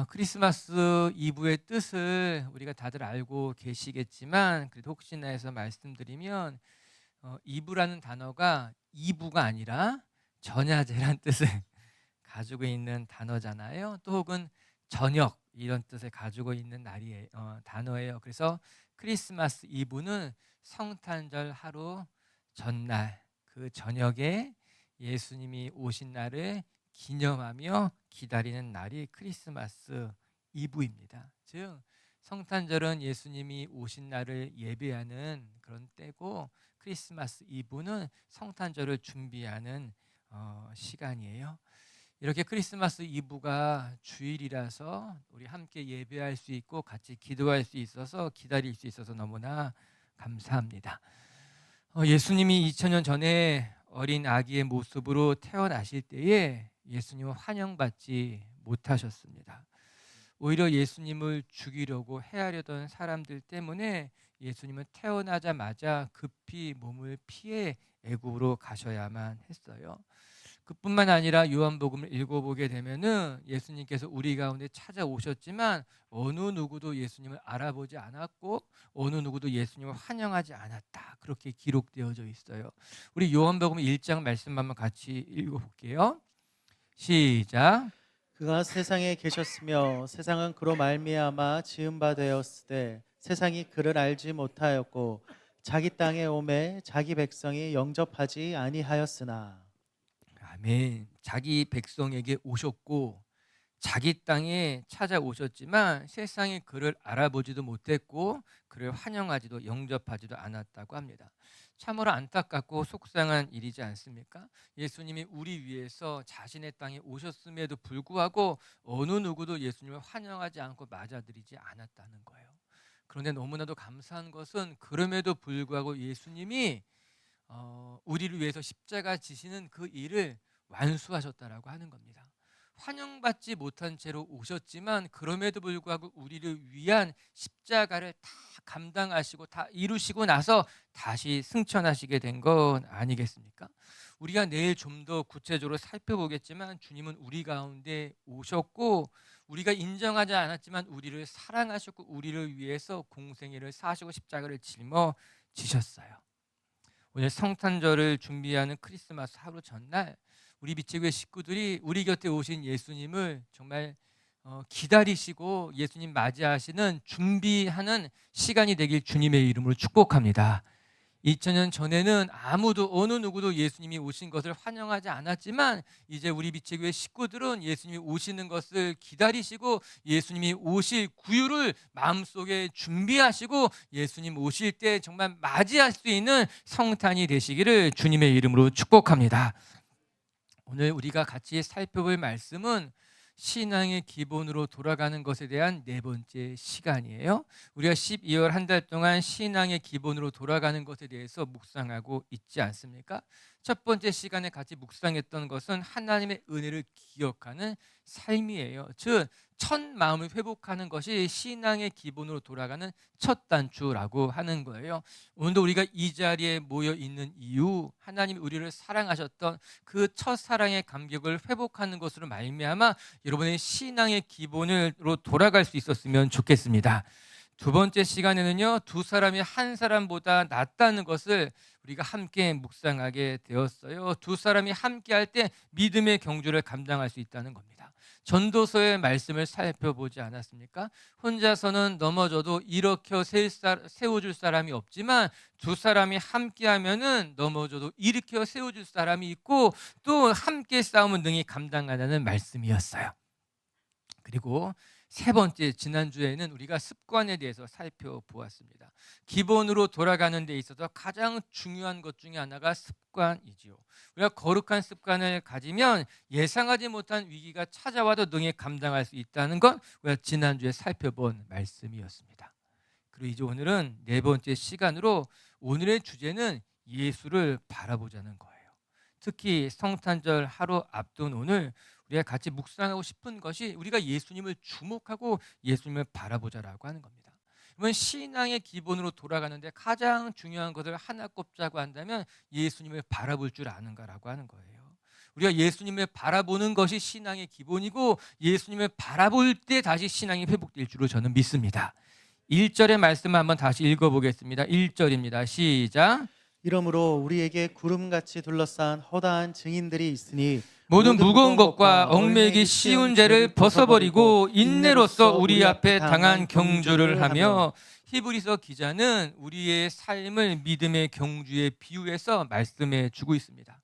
크리스마스 이브의 뜻을 우리가 다들 알고 계시겠지만 그래도 혹시나 해서 말씀드리면 이브라는 단어가 이브가 아니라 전야제란 뜻을 가지고 있는 단어잖아요. 또 혹은 저녁 이런 뜻을 가지고 있는 단어예요. 그래서 크리스마스 이브는 성탄절 하루 전날 그 저녁에 예수님이 오신 날을 기념하며 기다리는 날이 크리스마스 이브입니다. 즉 성탄절은 예수님이 오신 날을 예배하는 그런 때고 크리스마스 이브는 성탄절을 준비하는 시간이에요. 이렇게 크리스마스 이브가 주일이라서 우리 함께 예배할 수 있고 같이 기도할 수 있어서 기다릴 수 있어서 너무나 감사합니다. 예수님이 2000년 전에 어린 아기의 모습으로 태어나실 때에 예수님은 환영받지 못하셨습니다. 오히려 예수님을 죽이려고 해하려던 사람들 때문에 예수님은 태어나자마자 급히 몸을 피해 애굽으로 가셔야만 했어요. 그뿐만 아니라 요한복음을 읽어보게 되면은 예수님께서 우리 가운데 찾아오셨지만 어느 누구도 예수님을 알아보지 않았고 어느 누구도 예수님을 환영하지 않았다. 그렇게 기록되어져 있어요. 우리 요한복음 1장 말씀 한번 같이 읽어볼게요. 시작. 그가 세상에 계셨으며 세상은 그로 말미암아 지은 바 되었으되 세상이 그를 알지 못하였고 자기 땅에 오매 자기 백성이 영접하지 아니하였으나. 아멘. 자기 백성에게 오셨고 자기 땅에 찾아오셨지만 세상이 그를 알아보지도 못했고 그를 환영하지도 영접하지도 않았다고 합니다. 참으로 안타깝고 속상한 일이지 않습니까? 예수님이 우리 위해서 자신의 땅에 오셨음에도 불구하고 어느 누구도 예수님을 환영하지 않고 맞아들이지 않았다는 거예요. 그런데 너무나도 감사한 것은 그럼에도 불구하고 예수님이 우리를 위해서 십자가 지시는 그 일을 완수하셨다라고 하는 겁니다. 환영받지 못한 채로 오셨지만 그럼에도 불구하고 우리를 위한 십자가를 다 감당하시고 다 이루시고 나서 다시 승천하시게 된 건 아니겠습니까? 우리가 내일 좀 더 구체적으로 살펴보겠지만 주님은 우리 가운데 오셨고 우리가 인정하지 않았지만 우리를 사랑하셨고 우리를 위해서 공생애를 사시고 십자가를 짊어지셨어요. 오늘 성탄절을 준비하는 크리스마스 하루 전날 우리 빛의 식구들이 우리 곁에 오신 예수님을 정말 기다리시고 예수님 맞이하시는 준비하는 시간이 되길 주님의 이름으로 축복합니다. 2000년 전에는 아무도 어느 누구도 예수님이 오신 것을 환영하지 않았지만 이제 우리 빛의 교회 식구들은 예수님이 오시는 것을 기다리시고 예수님이 오실 구유를 마음속에 준비하시고 예수님 오실 때 정말 맞이할 수 있는 성탄이 되시기를 주님의 이름으로 축복합니다. 오늘 우리가 같이 살펴볼 말씀은 신앙의 기본으로 돌아가는 것에 대한 네 번째 시간이에요. 우리가 12월 한 달 동안 신앙의 기본으로 돌아가는 것에 대해서 묵상하고 있지 않습니까? 첫 번째 시간에 같이 묵상했던 것은 하나님의 은혜를 기억하는 삶이에요. 즉, 첫 마음을 회복하는 것이 신앙의 기본으로 돌아가는 첫 단추라고 하는 거예요. 오늘도 우리가 이 자리에 모여 있는 이유, 하나님이 우리를 사랑하셨던 그 첫사랑의 감격을 회복하는 것으로 말미암아 여러분의 신앙의 기본으로 돌아갈 수 있었으면 좋겠습니다. 두 번째 시간에는요, 두 사람이 한 사람보다 낫다는 것을 우리가 함께 묵상하게 되었어요. 두 사람이 함께 할 때 믿음의 경주를 감당할 수 있다는 겁니다. 전도서의 말씀을 살펴보지 않았습니까? 혼자서는 넘어져도 일으켜 세워줄 사람이 없지만 두 사람이 함께 하면은 넘어져도 일으켜 세워줄 사람이 있고 또 함께 싸움은 능히 감당하라는 말씀이었어요. 그리고 세 번째, 지난주에는 우리가 습관에 대해서 살펴보았습니다. 기본으로 돌아가는 데 있어서 가장 중요한 것 중에 하나가 습관이지요. 우리가 거룩한 습관을 가지면 예상하지 못한 위기가 찾아와도 능히 감당할 수 있다는 것, 우리가 지난주에 살펴본 말씀이었습니다. 그리고 이제 오늘은 네 번째 시간으로 오늘의 주제는 예수를 바라보자는 거예요. 특히 성탄절 하루 앞둔 오늘 우리가 같이 묵상하고 싶은 것이 우리가 예수님을 주목하고 예수님을 바라보자라고 하는 겁니다. 그러면 신앙의 기본으로 돌아가는데 가장 중요한 것을 하나 꼽자고 한다면 예수님을 바라볼 줄 아는가라고 하는 거예요. 우리가 예수님을 바라보는 것이 신앙의 기본이고 예수님을 바라볼 때 다시 신앙이 회복될 줄로 저는 믿습니다. 1절의 말씀을 한번 다시 읽어보겠습니다. 1절입니다. 시작. 이러므로 우리에게 구름같이 둘러싼 허다한 증인들이 있으니 모든 무거운 것과 얽매이기 쉬운 죄를 벗어버리고 인내로서 우리 앞에 당한 경주를 하며. 히브리서 기자는 우리의 삶을 믿음의 경주에 비유해서 말씀해 주고 있습니다.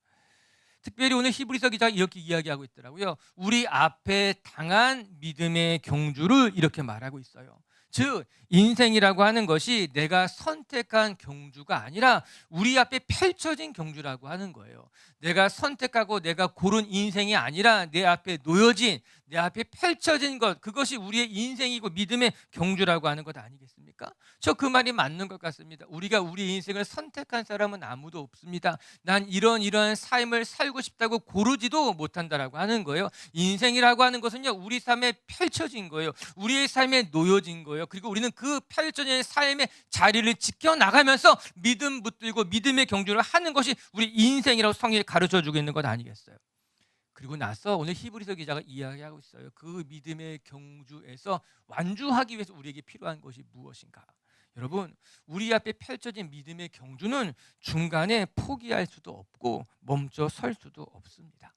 특별히 오늘 히브리서 기자가 이렇게 이야기하고 있더라고요. 우리 앞에 당한 믿음의 경주를 이렇게 말하고 있어요. 즉 인생이라고 하는 것이 내가 선택한 경주가 아니라 우리 앞에 펼쳐진 경주라고 하는 거예요. 내가 선택하고 내가 고른 인생이 아니라 내 앞에 놓여진, 내 앞에 펼쳐진 것, 그것이 우리의 인생이고 믿음의 경주라고 하는 것 아니겠습니까? 저 그 말이 맞는 것 같습니다. 우리가 우리 인생을 선택한 사람은 아무도 없습니다. 난 이러한 삶을 살고 싶다고 고르지도 못한다라고 하는 거예요. 인생이라고 하는 것은요, 우리 삶에 펼쳐진 거예요. 우리의 삶에 놓여진 거예요. 그리고 우리는 그 펼쳐진 삶의 자리를 지켜나가면서 믿음 붙들고 믿음의 경주를 하는 것이 우리 인생이라고 성경이 가르쳐주고 있는 것 아니겠어요? 그리고 나서 오늘 히브리서 기자가 이야기하고 있어요. 그 믿음의 경주에서 완주하기 위해서 우리에게 필요한 것이 무엇인가? 여러분, 우리 앞에 펼쳐진 믿음의 경주는 중간에 포기할 수도 없고 멈춰 설 수도 없습니다.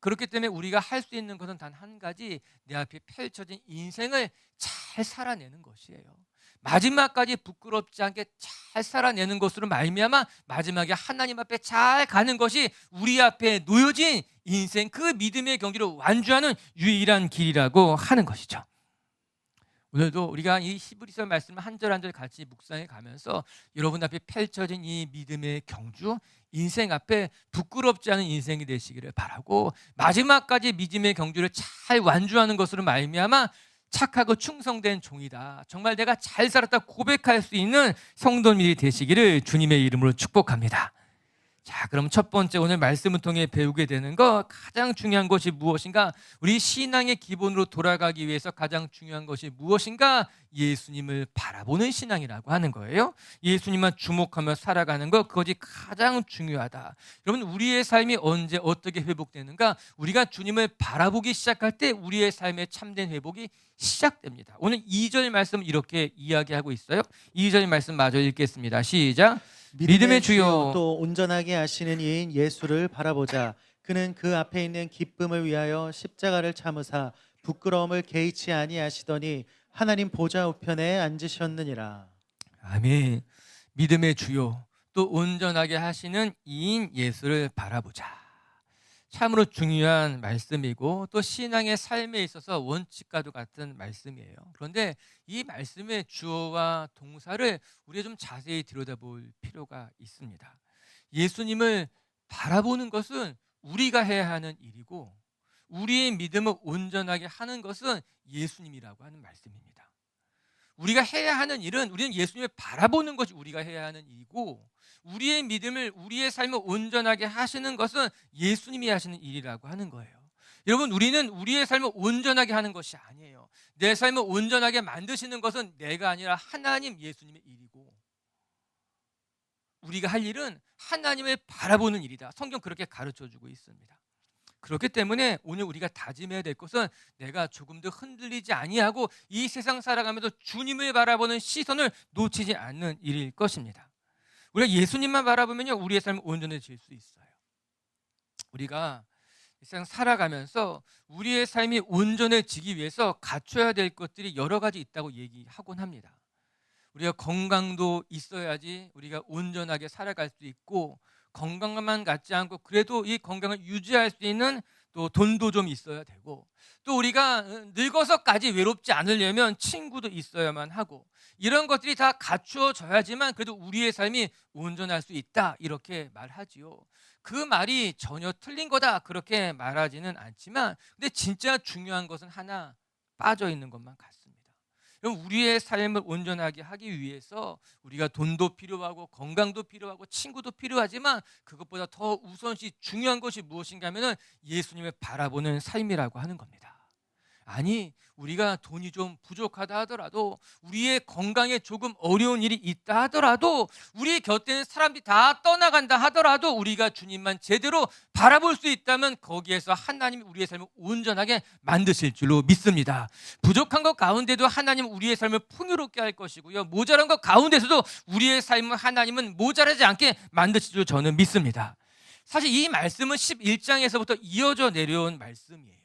그렇기 때문에 우리가 할 수 있는 것은 단 한 가지, 내 앞에 펼쳐진 인생을 잘 살아내는 것이에요. 마지막까지 부끄럽지 않게 잘 살아내는 것으로 말미암아 마지막에 하나님 앞에 잘 가는 것이 우리 앞에 놓여진 인생, 그 믿음의 경기를 완주하는 유일한 길이라고 하는 것이죠. 오늘도 우리가 이 히브리서 말씀을 한 절 한 절 같이 묵상해 가면서 여러분 앞에 펼쳐진 이 믿음의 경주, 인생 앞에 부끄럽지 않은 인생이 되시기를 바라고, 마지막까지 믿음의 경주를 잘 완주하는 것으로 말미암아 착하고 충성된 종이다, 정말 내가 잘 살았다 고백할 수 있는 성도님이 되시기를 주님의 이름으로 축복합니다. 자, 그럼 첫 번째 오늘 말씀을 통해 배우게 되는 것, 가장 중요한 것이 무엇인가? 우리 신앙의 기본으로 돌아가기 위해서 가장 중요한 것이 무엇인가? 예수님을 바라보는 신앙이라고 하는 거예요. 예수님만 주목하며 살아가는 것, 그것이 가장 중요하다. 여러분, 우리의 삶이 언제 어떻게 회복되는가? 우리가 주님을 바라보기 시작할 때 우리의 삶의 참된 회복이 시작됩니다. 오늘 2절 말씀 이렇게 이야기하고 있어요. 2절 말씀 마저 읽겠습니다. 시작. 믿음의 주요 또 온전하게 하시는 이인 예수를 바라보자. 그는 그 앞에 있는 기쁨을 위하여 십자가를 참으사 부끄러움을 개의치 아니하시더니 하나님 보좌 우편에 앉으셨느니라. 아멘. 믿음의 주요 또 온전하게 하시는 이인 예수를 바라보자. 참으로 중요한 말씀이고 또 신앙의 삶에 있어서 원칙과도 같은 말씀이에요. 그런데 이 말씀의 주어와 동사를 우리가 좀 자세히 들여다볼 필요가 있습니다. 예수님을 바라보는 것은 우리가 해야 하는 일이고, 우리의 믿음을 온전하게 하는 것은 예수님이라고 하는 말씀입니다. 우리가 해야 하는 일은, 우리는 예수님을 바라보는 것이 우리가 해야 하는 일이고, 우리의 믿음을, 우리의 삶을 온전하게 하시는 것은 예수님이 하시는 일이라고 하는 거예요. 여러분, 우리는 우리의 삶을 온전하게 하는 것이 아니에요. 내 삶을 온전하게 만드시는 것은 내가 아니라 하나님, 예수님의 일이고, 우리가 할 일은 하나님을 바라보는 일이다. 성경 그렇게 가르쳐주고 있습니다. 그렇기 때문에 오늘 우리가 다짐해야 될 것은 내가 조금 더 흔들리지 아니하고 이 세상 살아가면서 주님을 바라보는 시선을 놓치지 않는 일일 것입니다. 우리가 예수님만 바라보면요, 우리의 삶은 온전해질 수 있어요. 우리가 이 세상 살아가면서 우리의 삶이 온전해지기 위해서 갖춰야 될 것들이 여러 가지 있다고 얘기하곤 합니다. 우리가 건강도 있어야지 우리가 온전하게 살아갈 수 있고, 건강만 갖지 않고 그래도 이 건강을 유지할 수 있는 또 돈도 좀 있어야 되고, 또 우리가 늙어서까지 외롭지 않으려면 친구도 있어야만 하고, 이런 것들이 다 갖추어져야지만 그래도 우리의 삶이 온전할 수 있다, 이렇게 말하지요. 그 말이 전혀 틀린 거다 그렇게 말하지는 않지만, 근데 진짜 중요한 것은 하나 빠져 있는 것만 같습니다. 그럼 우리의 삶을 온전하게 하기 위해서 우리가 돈도 필요하고 건강도 필요하고 친구도 필요하지만 그것보다 더 우선시 중요한 것이 무엇인가 하면 예수님을 바라보는 삶이라고 하는 겁니다. 아니, 우리가 돈이 좀 부족하다 하더라도, 우리의 건강에 조금 어려운 일이 있다 하더라도, 우리 곁에 있는 사람들이 다 떠나간다 하더라도 우리가 주님만 제대로 바라볼 수 있다면 거기에서 하나님이 우리의 삶을 온전하게 만드실 줄로 믿습니다. 부족한 것 가운데도 하나님은 우리의 삶을 풍요롭게 할 것이고요, 모자란 것 가운데서도 우리의 삶을 하나님은 모자라지 않게 만드실 줄 저는 믿습니다. 사실 이 말씀은 11장에서부터 이어져 내려온 말씀이에요.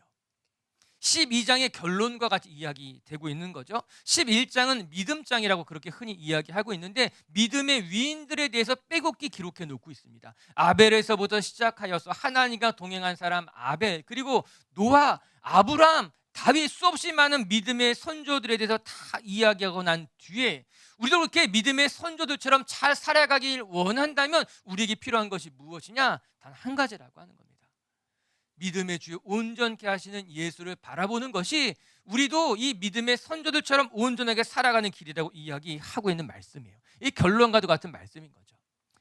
12장의 결론과 같이 이야기되고 있는 거죠. 11장은 믿음장이라고 그렇게 흔히 이야기하고 있는데, 믿음의 위인들에 대해서 빼곡히 기록해 놓고 있습니다. 아벨에서부터 시작하여서 하나님과 동행한 사람 아벨, 그리고 노아, 아브라함, 다윗, 수없이 많은 믿음의 선조들에 대해서 다 이야기하고 난 뒤에 우리도 그렇게 믿음의 선조들처럼 잘 살아가길 원한다면 우리에게 필요한 것이 무엇이냐? 단 한 가지라고 하는 겁니다. 믿음의 주요 온전케 하시는 예수를 바라보는 것이 우리도 이 믿음의 선조들처럼 온전하게 살아가는 길이라고 이야기하고 있는 말씀이에요. 이 결론과도 같은 말씀인 거죠.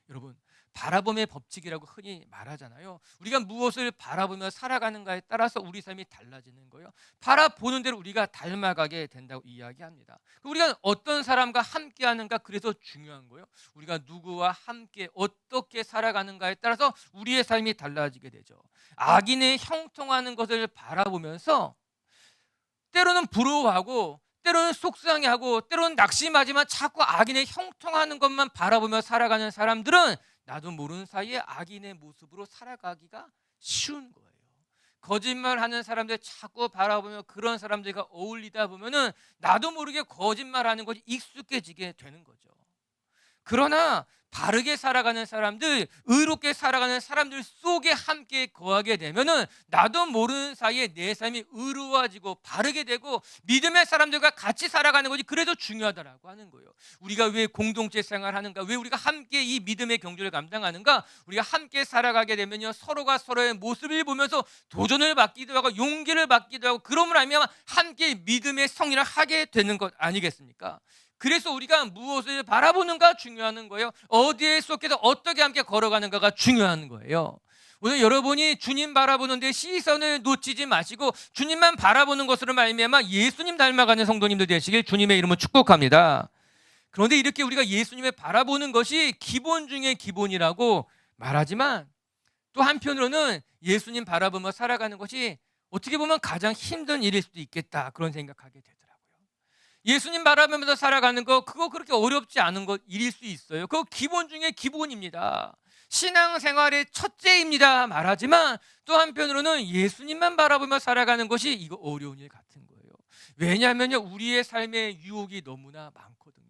여러분, 바라봄의 법칙이라고 흔히 말하잖아요. 우리가 무엇을 바라보며 살아가는가에 따라서 우리 삶이 달라지는 거예요. 바라보는 대로 우리가 닮아가게 된다고 이야기합니다. 우리가 어떤 사람과 함께 하는가, 그래서 중요한 거예요. 우리가 누구와 함께 어떻게 살아가는가에 따라서 우리의 삶이 달라지게 되죠. 악인의 형통하는 것을 바라보면서 때로는 부러워하고, 때로는 속상해하고, 때로는 낙심하지만 자꾸 악인의 형통하는 것만 바라보며 살아가는 사람들은 나도 모르는 사이에 악인의 모습으로 살아가기가 쉬운 거예요. 거짓말하는 사람들 자꾸 바라보며 그런 사람들과 어울리다 보면은 나도 모르게 거짓말하는 것이 익숙해지게 되는 거죠. 그러나 바르게 살아가는 사람들, 의롭게 살아가는 사람들 속에 함께 거하게 되면은 나도 모르는 사이에 내 삶이 의로워지고 바르게 되고 믿음의 사람들과 같이 살아가는 것이 그래도 중요하다라고 하는 거예요. 우리가 왜 공동체 생활하는가? 왜 우리가 함께 이 믿음의 경주를 감당하는가? 우리가 함께 살아가게 되면요, 서로가 서로의 모습을 보면서 도전을 받기도 하고 용기를 받기도 하고, 그러므로 알면 함께 믿음의 성인을 하게 되는 것 아니겠습니까? 그래서 우리가 무엇을 바라보는가 중요한 거예요. 어디에 속해서 어떻게 함께 걸어가는가가 중요한 거예요. 오늘 여러분이 주님 바라보는데 시선을 놓치지 마시고 주님만 바라보는 것으로 말미암아 예수님 닮아가는 성도님들 되시길 주님의 이름으로 축복합니다. 그런데 이렇게 우리가 예수님을 바라보는 것이 기본 중에 기본이라고 말하지만, 또 한편으로는 예수님 바라보며 살아가는 것이 어떻게 보면 가장 힘든 일일 수도 있겠다, 그런 생각하게 되더라고요. 예수님 바라보면서 살아가는 거, 그거 그렇게 어렵지 않은 것 일일 수 있어요. 그거 기본 중에 기본입니다. 신앙생활의 첫째입니다 말하지만, 또 한편으로는 예수님만 바라보며 살아가는 것이 이거 어려운 일 같은 거예요. 왜냐하면요, 우리의 삶에 유혹이 너무나 많거든요.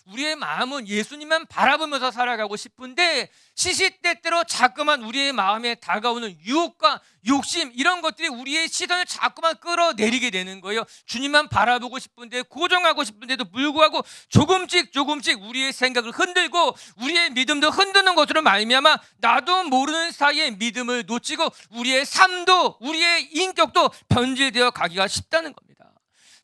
우리의 마음은 예수님만 바라보면서 살아가고 싶은데 시시때때로 자꾸만 우리의 마음에 다가오는 유혹과 욕심, 이런 것들이 우리의 시선을 자꾸만 끌어내리게 되는 거예요. 주님만 바라보고 싶은데, 고정하고 싶은데도 불구하고 조금씩 우리의 생각을 흔들고 우리의 믿음도 흔드는 것으로 말미암아 나도 모르는 사이에 믿음을 놓치고 우리의 삶도 우리의 인격도 변질되어 가기가 쉽다는 겁니다.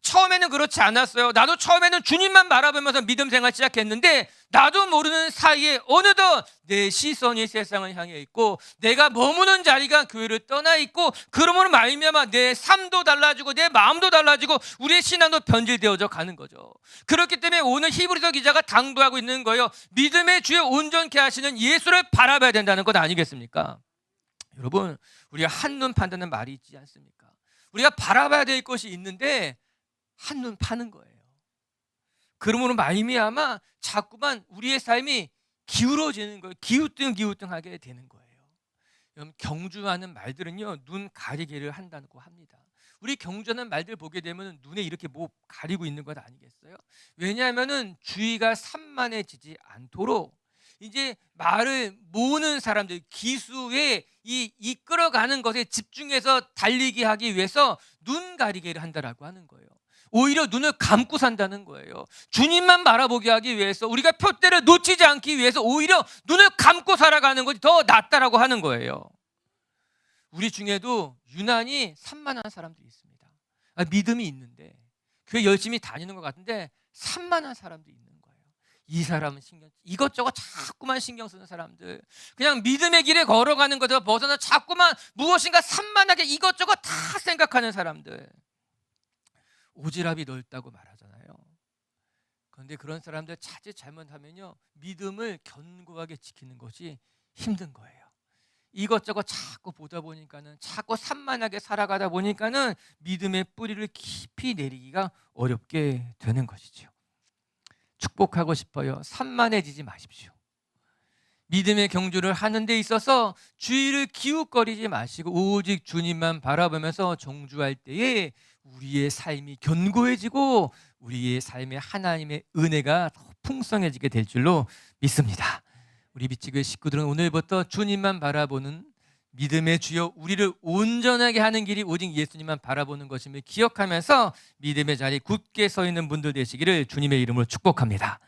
처음에는 그렇지 않았어요. 나도 처음에는 주님만 바라보면서 믿음 생활 시작했는데 나도 모르는 사이에 어느덧 내 시선이 세상을 향해 있고 내가 머무는 자리가 교회를 떠나 있고, 그러므로 말미암아 내 삶도 달라지고 내 마음도 달라지고 우리의 신앙도 변질되어져 가는 거죠. 그렇기 때문에 오늘 히브리서 기자가 당부하고 있는 거예요. 믿음의 주에 온전케 하시는 예수를 바라봐야 된다는 것 아니겠습니까? 여러분, 우리가 한눈 판다는 말이 있지 않습니까? 우리가 바라봐야 될 것이 있는데 한눈 파는 거예요. 그러므로 말미암아 자꾸만 우리의 삶이 기울어지는 거예요. 기우뚱하게 되는 거예요. 여러분, 경주하는 말들은요, 눈 가리개를 한다고 합니다. 우리 경주하는 말들 보게 되면 눈에 이렇게 뭐 가리고 있는 것 아니겠어요? 왜냐하면은 주의가 산만해지지 않도록 이제 말을 모으는 사람들, 기수에 이 이끌어가는 것에 집중해서 달리게 하기 위해서 눈 가리개를 한다라고 하는 거예요. 오히려 눈을 감고 산다는 거예요. 주님만 바라보게 하기 위해서, 우리가 표대를 놓치지 않기 위해서 오히려 눈을 감고 살아가는 것이 더 낫다라고 하는 거예요. 우리 중에도 유난히 산만한 사람들이 있습니다. 믿음이 있는데 교회 열심히 다니는 것 같은데 산만한 사람도 있는 거예요. 이 사람은 이것저것 자꾸만 신경 쓰는 사람들, 그냥 믿음의 길에 걸어가는 것에서 벗어나 자꾸만 무엇인가 산만하게 이것저것 다 생각하는 사람들. 오지랖이 넓다고 말하잖아요. 그런데 그런 사람들 자칫 잘못하면요, 믿음을 견고하게 지키는 것이 힘든 거예요. 이것저것 자꾸 보다 보니까는, 자꾸 산만하게 살아가다 보니까는 믿음의 뿌리를 깊이 내리기가 어렵게 되는 것이죠. 축복하고 싶어요. 산만해지지 마십시오. 믿음의 경주를 하는 데 있어서 주의를 기웃거리지 마시고 오직 주님만 바라보면서 정주할 때에 우리의 삶이 견고해지고 우리의 삶에 하나님의 은혜가 더 풍성해지게 될 줄로 믿습니다. 우리 비치교회 식구들은 오늘부터 주님만 바라보는 믿음의 주여, 우리를 온전하게 하는 길이 오직 예수님만 바라보는 것임을 기억하면서 믿음의 자리 굳게 서 있는 분들 되시기를 주님의 이름으로 축복합니다.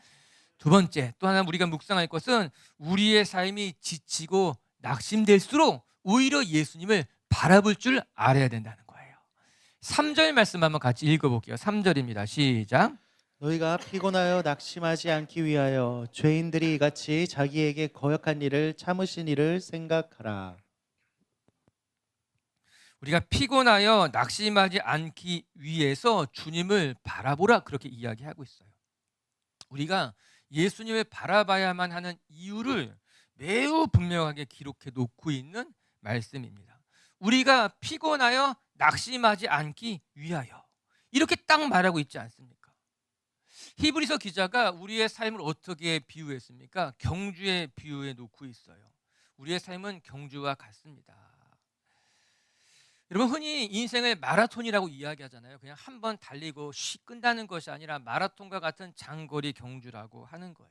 두 번째, 또 하나 우리가 묵상할 것은 우리의 삶이 지치고 낙심될수록 오히려 예수님을 바라볼 줄 알아야 된다는 거예요. 3절 말씀 한번 같이 읽어볼게요. 3절입니다. 시작. 너희가 피곤하여 낙심하지 않기 위하여 죄인들이 이같이 자기에게 거역한 일을 참으신 이를 생각하라. 우리가 피곤하여 낙심하지 않기 위해서 주님을 바라보라, 그렇게 이야기하고 있어요. 우리가 예수님을 바라봐야만 하는 이유를 매우 분명하게 기록해 놓고 있는 말씀입니다. 우리가 피곤하여 낙심하지 않기 위하여, 이렇게 딱 말하고 있지 않습니까? 히브리서 기자가 우리의 삶을 어떻게 비유했습니까? 경주에 비유해 놓고 있어요. 우리의 삶은 경주와 같습니다. 여러분, 흔히 인생을 마라톤이라고 이야기하잖아요. 그냥 한 번 달리고 쉬 끝나는 것이 아니라 마라톤과 같은 장거리 경주라고 하는 거예요.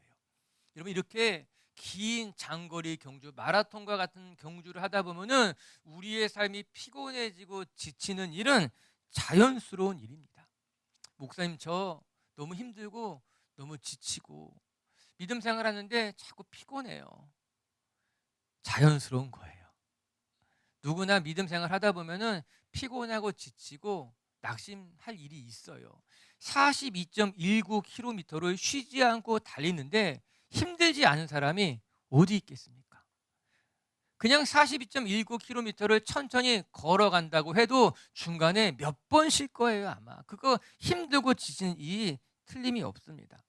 여러분, 이렇게 긴 장거리 경주, 마라톤과 같은 경주를 하다 보면은 우리의 삶이 피곤해지고 지치는 일은 자연스러운 일입니다. 목사님, 저 너무 힘들고 너무 지치고 믿음 생활하는데 자꾸 피곤해요. 자연스러운 거예요. 누구나 믿음 생활 하다 보면은 피곤하고 지치고 낙심할 일이 있어요. 42.19km를 쉬지 않고 달리는데 힘들지 않은 사람이 어디 있겠습니까? 그냥 42.19km를 천천히 걸어간다고 해도 중간에 몇 번 쉴 거예요, 아마. 그거 힘들고 지치는 일이 틀림이 없습니다.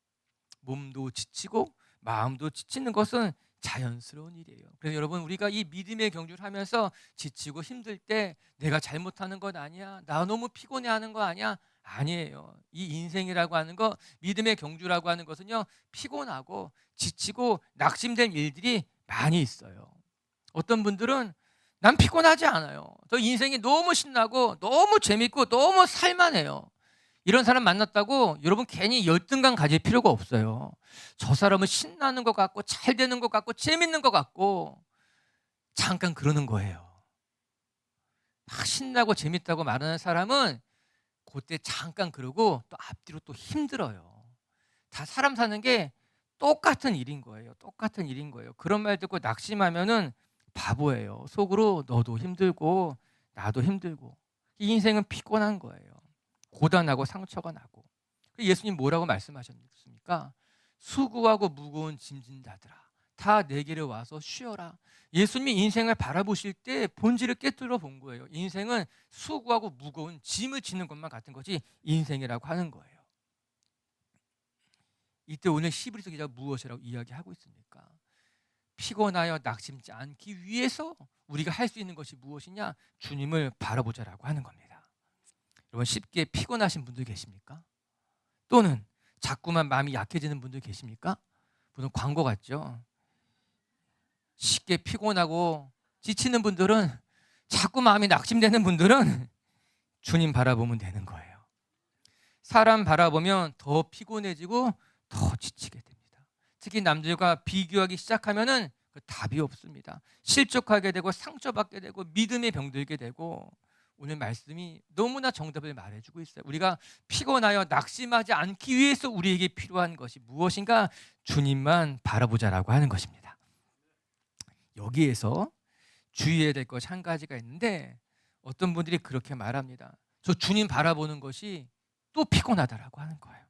몸도 지치고 마음도 지치는 것은 자연스러운 일이에요. 그래서 여러분, 우리가 이 믿음의 경주를 하면서 지치고 힘들 때 내가 잘못하는 것 아니야, 나 너무 피곤해하는 거 아니야, 아니에요. 이 인생이라고 하는 거, 믿음의 경주라고 하는 것은요, 피곤하고 지치고 낙심된 일들이 많이 있어요. 어떤 분들은 난 피곤하지 않아요, 저 인생이 너무 신나고 너무 재밌고 너무 살만해요. 이런 사람 만났다고 여러분 괜히 열등감 가질 필요가 없어요. 저 사람은 신나는 것 같고 잘 되는 것 같고 재밌는 것 같고 잠깐 그러는 거예요. 막 신나고 재밌다고 말하는 사람은 그때 잠깐 그러고 또 앞뒤로 또 힘들어요. 다 사람 사는 게 똑같은 일인 거예요. 똑같은 일인 거예요. 그런 말 듣고 낙심하면은 바보예요. 속으로 너도 힘들고 나도 힘들고 이 인생은 피곤한 거예요. 고단하고 상처가 나고. 예수님 뭐라고 말씀하셨습니까? 수고하고 무거운 짐진 자들아, 다 내게로 와서 쉬어라. 예수님이 인생을 바라보실 때 본질을 깨뜨려 본 거예요. 인생은 수고하고 무거운 짐을 지는 것만 같은 것이 인생이라고 하는 거예요. 이때 오늘 히브리서 기자가 무엇이라고 이야기하고 있습니까? 피곤하여 낙심지 않기 위해서 우리가 할 수 있는 것이 무엇이냐? 주님을 바라보자라고 하는 겁니다. 여러분, 쉽게 피곤하신 분들 계십니까? 또는 자꾸만 마음이 약해지는 분들 계십니까? 물론 광고 같죠. 쉽게 피곤하고 지치는 분들은, 자꾸 마음이 낙심되는 분들은 주님 바라보면 되는 거예요. 사람 바라보면 더 피곤해지고 더 지치게 됩니다. 특히 남들과 비교하기 시작하면은 답이 없습니다. 실족하게 되고 상처받게 되고 믿음이 병들게 되고, 오늘 말씀이 너무나 정답을 말해주고 있어요. 우리가 피곤하여 낙심하지 않기 위해서 우리에게 필요한 것이 무엇인가? 주님만 바라보자라고 하는 것입니다. 여기에서 주의해야 될 것이 한 가지가 있는데, 어떤 분들이 그렇게 말합니다. 저 주님 바라보는 것이 또 피곤하다라고 하는 거예요.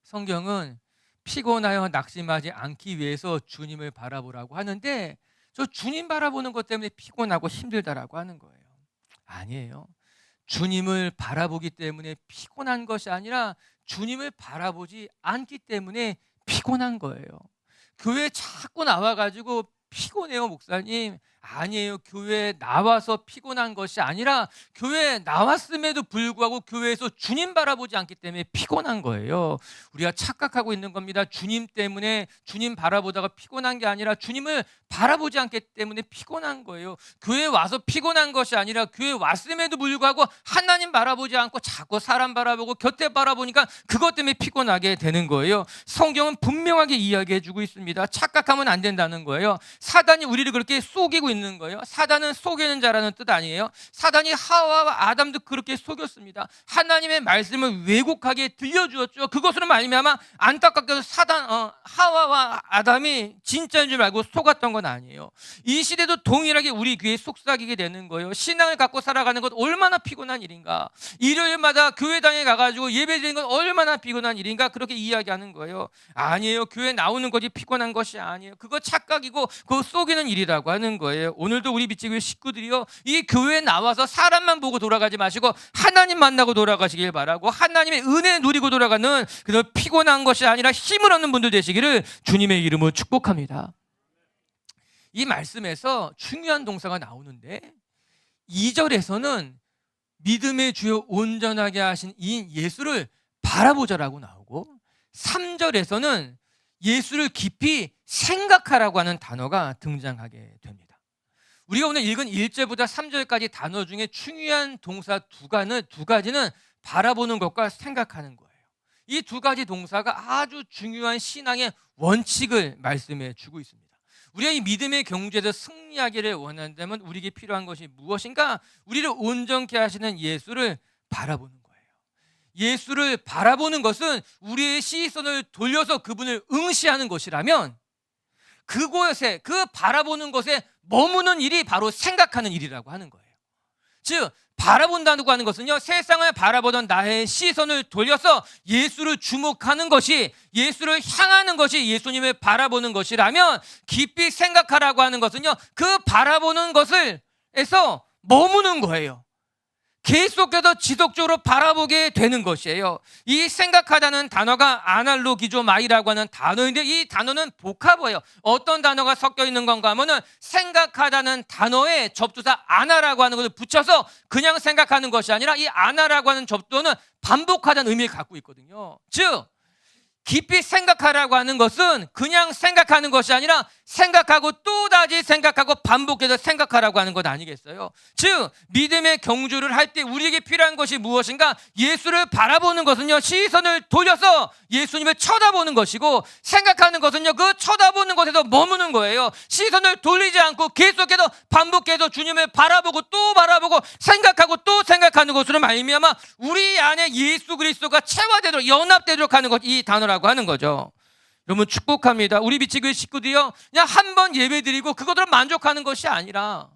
성경은 피곤하여 낙심하지 않기 위해서 주님을 바라보라고 하는데, 저 주님 바라보는 것 때문에 피곤하고 힘들다라고 하는 거예요. 아니에요. 주님을 바라보기 때문에 피곤한 것이 아니라 주님을 바라보지 않기 때문에 피곤한 거예요. 교회 자꾸 나와가지고 피곤해요, 목사님. 아니에요. 교회에 나와서 피곤한 것이 아니라 교회에 나왔음에도 불구하고 교회에서 주님 바라보지 않기 때문에 피곤한 거예요. 우리가 착각하고 있는 겁니다. 주님 때문에 주님 바라보다가 피곤한 게 아니라 주님을 바라보지 않기 때문에 피곤한 거예요. 교회에 와서 피곤한 것이 아니라 교회에 왔음에도 불구하고 하나님 바라보지 않고 자꾸 사람 바라보고 곁에 바라보니까 그것 때문에 피곤하게 되는 거예요. 성경은 분명하게 이야기해 주고 있습니다. 착각하면 안 된다는 거예요. 사단이 우리를 그렇게 속이고 있는 거예요. 사단은 속이는 자라는 뜻 아니에요. 사단이 하와와 아담도 그렇게 속였습니다. 하나님의 말씀을 왜곡하게 들려주었죠. 그것으로 말미암아 안타깝게도 하와와 아담이 진짜인 줄 알고 속았던 건 아니에요. 이 시대도 동일하게 우리 귀에 속삭이게 되는 거예요. 신앙을 갖고 살아가는 것 얼마나 피곤한 일인가. 일요일마다 교회당에 가가지고 예배드리는 건 얼마나 피곤한 일인가. 그렇게 이야기하는 거예요. 아니에요. 교회 나오는 것이 피곤한 것이 아니에요. 그거 착각이고 그거 속이는 일이라고 하는 거예요. 오늘도 우리 비치교회 식구들이요, 이 교회에 나와서 사람만 보고 돌아가지 마시고 하나님 만나고 돌아가시길 바라고, 하나님의 은혜 누리고 돌아가는 그런 피곤한 것이 아니라 힘을 얻는 분들 되시기를 주님의 이름으로 축복합니다. 이 말씀에서 중요한 동사가 나오는데 2절에서는 믿음의 주요 온전하게 하신 이 예수를 바라보자라고 나오고, 3절에서는 예수를 깊이 생각하라고 하는 단어가 등장하게 됩니다. 우리가 오늘 읽은 1절부터 3절까지 단어 중에 중요한 동사 두 가지는 바라보는 것과 생각하는 거예요. 이 두 가지 동사가 아주 중요한 신앙의 원칙을 말씀해 주고 있습니다. 우리가 이 믿음의 경주에서 승리하기를 원한다면 우리에게 필요한 것이 무엇인가? 우리를 온전케 하시는 예수를 바라보는 거예요. 예수를 바라보는 것은 우리의 시선을 돌려서 그분을 응시하는 것이라면, 그곳에, 그 바라보는 것에 머무는 일이 바로 생각하는 일이라고 하는 거예요. 즉 바라본다고 하는 것은요, 세상을 바라보던 나의 시선을 돌려서 예수를 주목하는 것이, 예수를 향하는 것이 예수님을 바라보는 것이라면, 깊이 생각하라고 하는 것은요, 그 바라보는 것을에서 머무는 거예요. 계속해서 지속적으로 바라보게 되는 것이에요. 이 생각하다는 단어가 아날로기조마이라고 하는 단어인데, 이 단어는 복합어예요. 어떤 단어가 섞여 있는 건가 하면은, 생각하다는 단어에 접두사 아나라고 하는 것을 붙여서 그냥 생각하는 것이 아니라, 이 아나라고 하는 접두어는 반복하다는 의미를 갖고 있거든요. 즉 깊이 생각하라고 하는 것은 그냥 생각하는 것이 아니라 생각하고 또다시 생각하고 반복해서 생각하라고 하는 것 아니겠어요? 즉 믿음의 경주를 할 때 우리에게 필요한 것이 무엇인가? 예수를 바라보는 것은요, 시선을 돌려서 예수님을 쳐다보는 것이고, 생각하는 것은요, 그 쳐다보는 것에서 머무는 거예요. 시선을 돌리지 않고 계속해서 반복해서 주님을 바라보고 또 바라보고 생각하고 또 생각하는 것으로 말미암아 우리 안에 예수 그리스도가 체화되도록, 연합되도록 하는 것, 이 단어라고 하는 거죠. 여러분 축복합니다. 우리 비치교회 식구들이요, 그냥 한 번 예배드리고 그것으로 만족하는 것이 아니라,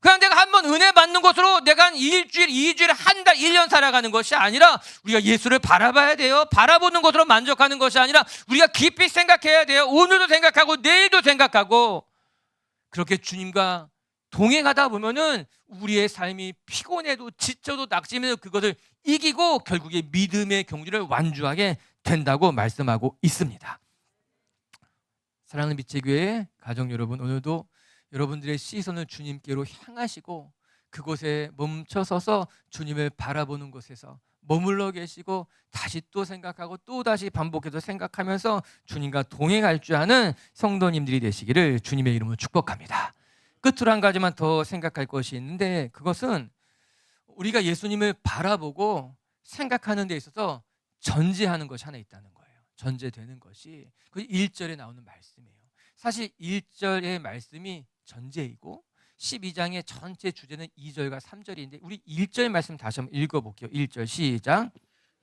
그냥 내가 한 번 은혜 받는 것으로 내가 한 일주일, 2주일, 한 달, 1년 살아가는 것이 아니라, 우리가 예수를 바라봐야 돼요. 바라보는 것으로 만족하는 것이 아니라 우리가 깊이 생각해야 돼요. 오늘도 생각하고 내일도 생각하고, 그렇게 주님과 동행하다 보면은 우리의 삶이 피곤해도 지쳐도 낙심해도 그것을 이기고 결국에 믿음의 경주를 완주하게 된다고 말씀하고 있습니다. 사랑하는 비치교회 가족 여러분, 오늘도 여러분들의 시선을 주님께로 향하시고 그곳에 멈춰서서 주님을 바라보는 곳에서 머물러 계시고, 다시 또 생각하고 또 다시 반복해서 생각하면서 주님과 동행할 줄 아는 성도님들이 되시기를 주님의 이름으로 축복합니다. 끝으로 한 가지만 더 생각할 것이 있는데, 그것은 우리가 예수님을 바라보고 생각하는 데 있어서 전제하는 것이 하나 있다는 거예요. 전제되는 것이 그 1절에 나오는 말씀이에요. 사실 1절의 말씀이 전제이고 12장의 전체 주제는 2절과 3절인데, 우리 1절 말씀 다시 한번 읽어볼게요. 1절 시작.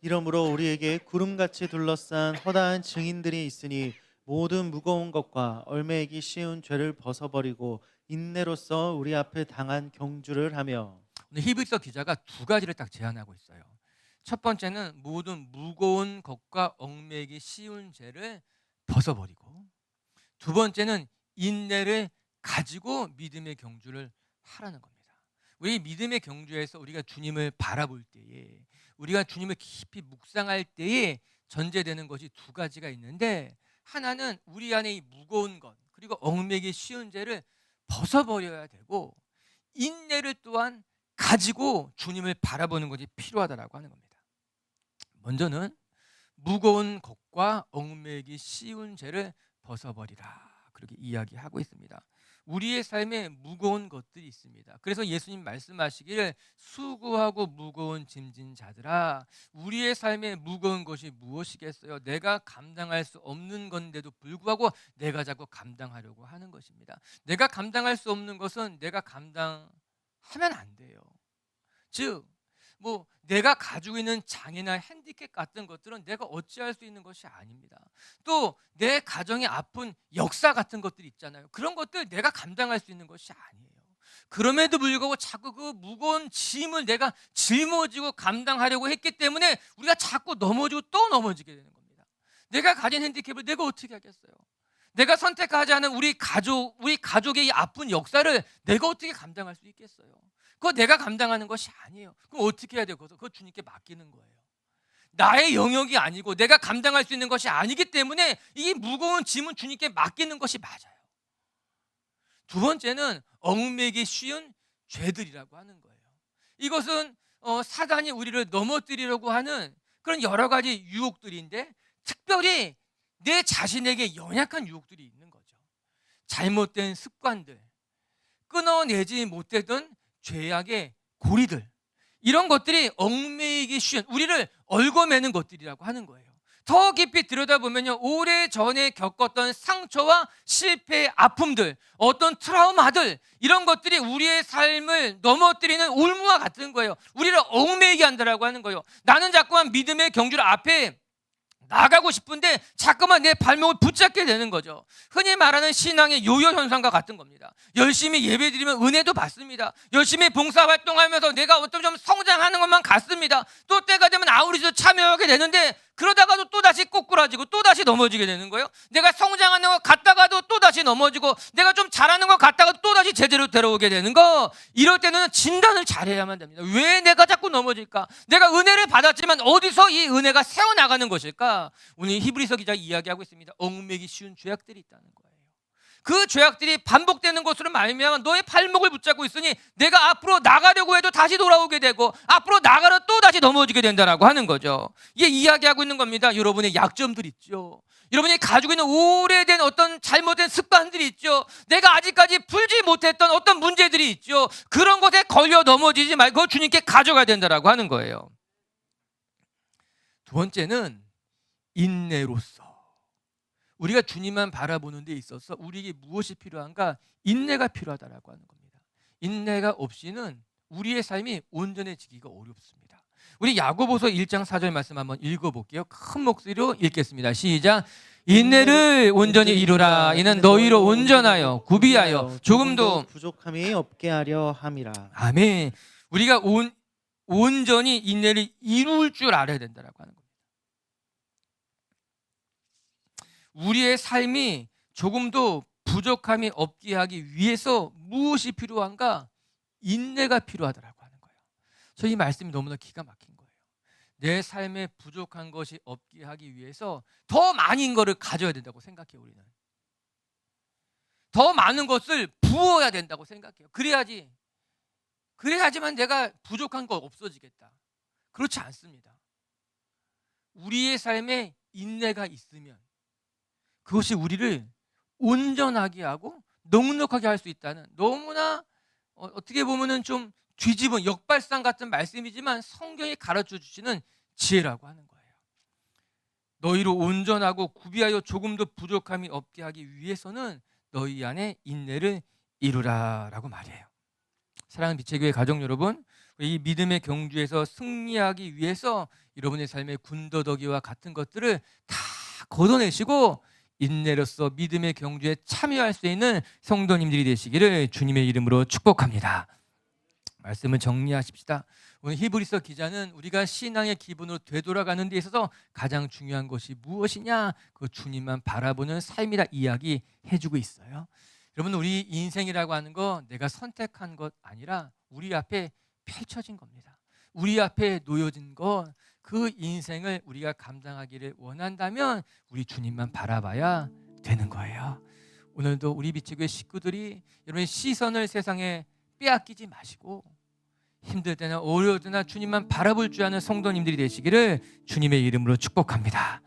이러므로 우리에게 구름같이 둘러싼 허다한 증인들이 있으니 모든 무거운 것과 얽매이기 쉬운 죄를 벗어버리고 인내로써 우리 앞에 당한 경주를 하며. 오늘 히브리서 기자가 두 가지를 딱 제안하고 있어요. 첫 번째는 모든 무거운 것과 얽매이기 쉬운 죄를 벗어버리고, 두 번째는 인내를 가지고 믿음의 경주를 하라는 겁니다. 우리 믿음의 경주에서 우리가 주님을 바라볼 때에, 우리가 주님을 깊이 묵상할 때에 전제되는 것이 두 가지가 있는데, 하나는 우리 안에 이 무거운 것, 그리고 얽매기 쉬운 죄를 벗어버려야 되고, 인내를 또한 가지고 주님을 바라보는 것이 필요하다라고 하는 겁니다. 먼저는 무거운 것과 얽매기 쉬운 죄를 벗어버리라, 그렇게 이야기하고 있습니다. 우리의 삶에 무거운 것들이 있습니다. 그래서 예수님 말씀하시기를 수고하고 무거운 짐진 자들아, 우리의 삶에 무거운 것이 무엇이겠어요? 내가 감당할 수 없는 건데도 불구하고 내가 자꾸 감당하려고 하는 것입니다. 내가 감당할 수 없는 것은 내가 감당하면 안 돼요. 즉, 내가 가지고 있는 장애나 핸디캡 같은 것들은 내가 어찌할 수 있는 것이 아닙니다. 또 내 가정의 아픈 역사 같은 것들이 있잖아요. 그런 것들 내가 감당할 수 있는 것이 아니에요. 그럼에도 불구하고 자꾸 그 무거운 짐을 내가 짊어지고 감당하려고 했기 때문에 우리가 자꾸 넘어지고 또 넘어지게 되는 겁니다. 내가 가진 핸디캡을 내가 어떻게 하겠어요? 내가 선택하지 않은 우리 가족의 이 아픈 역사를 내가 어떻게 감당할 수 있겠어요? 그거 내가 감당하는 것이 아니에요. 그럼 어떻게 해야 돼요? 그거 주님께 맡기는 거예요. 나의 영역이 아니고 내가 감당할 수 있는 것이 아니기 때문에 이 무거운 짐은 주님께 맡기는 것이 맞아요. 두 번째는 얽매기 쉬운 죄들이라고 하는 거예요. 이것은 사단이 우리를 넘어뜨리려고 하는 그런 여러 가지 유혹들인데, 특별히 내 자신에게 연약한 유혹들이 있는 거죠. 잘못된 습관들, 끊어내지 못했던 죄악의 고리들, 이런 것들이 얽매이기 쉬운, 우리를 얽어매는 것들이라고 하는 거예요. 더 깊이 들여다보면요, 오래전에 겪었던 상처와 실패의 아픔들, 어떤 트라우마들, 이런 것들이 우리의 삶을 넘어뜨리는 올무와 같은 거예요. 우리를 얽매이게 한다라고 하는 거예요. 나는 자꾸만 믿음의 경주를 앞에 나가고 싶은데 자꾸만 내 발목을 붙잡게 되는 거죠. 흔히 말하는 신앙의 요요 현상과 같은 겁니다. 열심히 예배드리면 은혜도 받습니다. 열심히 봉사활동하면서 내가 어떤 좀 성장하는 것만 같습니다. 또 때가 되면 아우리도 참여하게 되는데, 그러다가도 또다시 꼬꾸라지고 또다시 넘어지게 되는 거예요. 내가 성장하는 것 같다가도 또다시 넘어지고, 내가 좀 잘하는 것 같다가도 또다시 제대로 데려오게 되는 거. 이럴 때는 진단을 잘해야만 됩니다. 왜 내가 자꾸 넘어질까? 내가 은혜를 받았지만 어디서 이 은혜가 새어나가는 것일까? 오늘 히브리서 기자가 이야기하고 있습니다. 얽매기 쉬운 죄악들이 있다는 거예요. 그 죄악들이 반복되는 것으로 말미암아 너의 발목을 붙잡고 있으니 내가 앞으로 나가려고 해도 다시 돌아오게 되고, 앞으로 나가려 또 다시 넘어지게 된다라고 하는 거죠. 이게 이야기하고 있는 겁니다. 여러분의 약점들 있죠. 여러분이 가지고 있는 오래된 어떤 잘못된 습관들이 있죠. 내가 아직까지 풀지 못했던 어떤 문제들이 있죠. 그런 것에 걸려 넘어지지 말고 그걸 주님께 가져가야 된다라고 하는 거예요. 두 번째는 인내로서, 우리가 주님만 바라보는 데 있어서 우리에게 무엇이 필요한가? 인내가 필요하다라고 하는 겁니다. 인내가 없이는 우리의 삶이 온전해지기가 어렵습니다. 우리 야고보서 1장 4절 말씀 한번 읽어볼게요. 큰 목소리로 읽겠습니다. 시작. 인내를 온전히 이루라. 이는 너희로 온전하여 구비하여 조금도 부족함이 없게 하려 함이라. 아멘. 우리가 온전히 인내를 이룰 줄 알아야 된다라고 하는 겁니다. 우리의 삶이 조금도 부족함이 없게 하기 위해서 무엇이 필요한가? 인내가 필요하다라고 하는 거예요. 저 이 말씀이 너무나 기가 막힌 거예요. 내 삶에 부족한 것이 없게 하기 위해서 더 많은 것을 가져야 된다고 생각해요. 우리는 더 많은 것을 부어야 된다고 생각해요. 그래야지만 내가 부족한 거 없어지겠다. 그렇지 않습니다. 우리의 삶에 인내가 있으면 그것이 우리를 온전하게 하고 넉넉하게 할 수 있다는, 너무나 어떻게 보면은 좀 뒤집은 역발상 같은 말씀이지만 성경이 가르쳐 주시는 지혜라고 하는 거예요. 너희로 온전하고 구비하여 조금도 부족함이 없게 하기 위해서는 너희 안에 인내를 이루라라고 말해요. 사랑하는 빛의 교회 가족 여러분, 이 믿음의 경주에서 승리하기 위해서 여러분의 삶의 군더더기와 같은 것들을 다 걷어내시고 인내로서 믿음의 경주에 참여할 수 있는 성도님들이 되시기를 주님의 이름으로 축복합니다. 말씀을 정리하십시다. 오늘 히브리서 기자는 우리가 신앙의 기본으로 되돌아가는 데 있어서 가장 중요한 것이 무엇이냐? 그 주님만 바라보는 삶이라 이야기해주고 있어요. 여러분, 우리 인생이라고 하는 거 내가 선택한 것 아니라 우리 앞에 펼쳐진 겁니다. 우리 앞에 놓여진 것, 그 인생을 우리가 감당하기를 원한다면 우리 주님만 바라봐야 되는 거예요. 오늘도 우리 비치교회 식구들이 여러분의 시선을 세상에 빼앗기지 마시고 힘들 때나 어려울 때나 주님만 바라볼 줄 아는 성도님들이 되시기를 주님의 이름으로 축복합니다.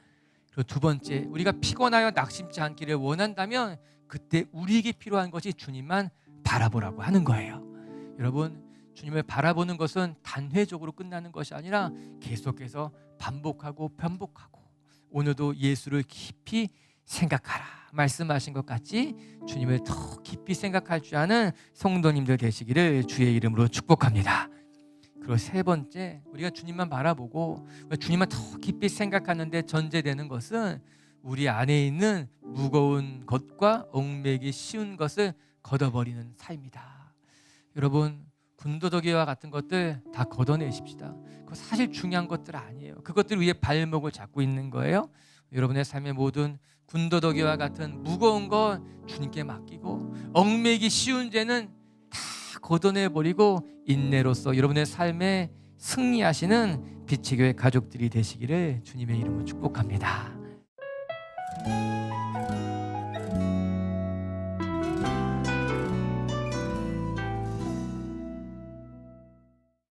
그리고 두 번째, 우리가 피곤하여 낙심치 않기를 원한다면 그때 우리에게 필요한 것이 주님만 바라보라고 하는 거예요. 여러분, 주님을 바라보는 것은 단회적으로 끝나는 것이 아니라 계속해서 반복하고 변복하고 오늘도 예수를 깊이 생각하라 말씀하신 것 같이 주님을 더 깊이 생각할 줄 아는 성도님들 되시기를 주의 이름으로 축복합니다. 그리고 세 번째, 우리가 주님만 바라보고 주님만 더 깊이 생각하는데 전제되는 것은 우리 안에 있는 무거운 것과 얽매기 쉬운 것을 걷어버리는 삶이다. 여러분, 군더더기와 같은 것들 다 걷어내십시다. 그거 사실 중요한 것들 아니에요. 그것들 위에 발목을 잡고 있는 거예요. 여러분의 삶의 모든 군더더기와 같은 무거운 건 주님께 맡기고 얽매기 쉬운 죄는 다 걷어내버리고 인내로서 여러분의 삶에 승리하시는 비치교회 가족들이 되시기를 주님의 이름으로 축복합니다.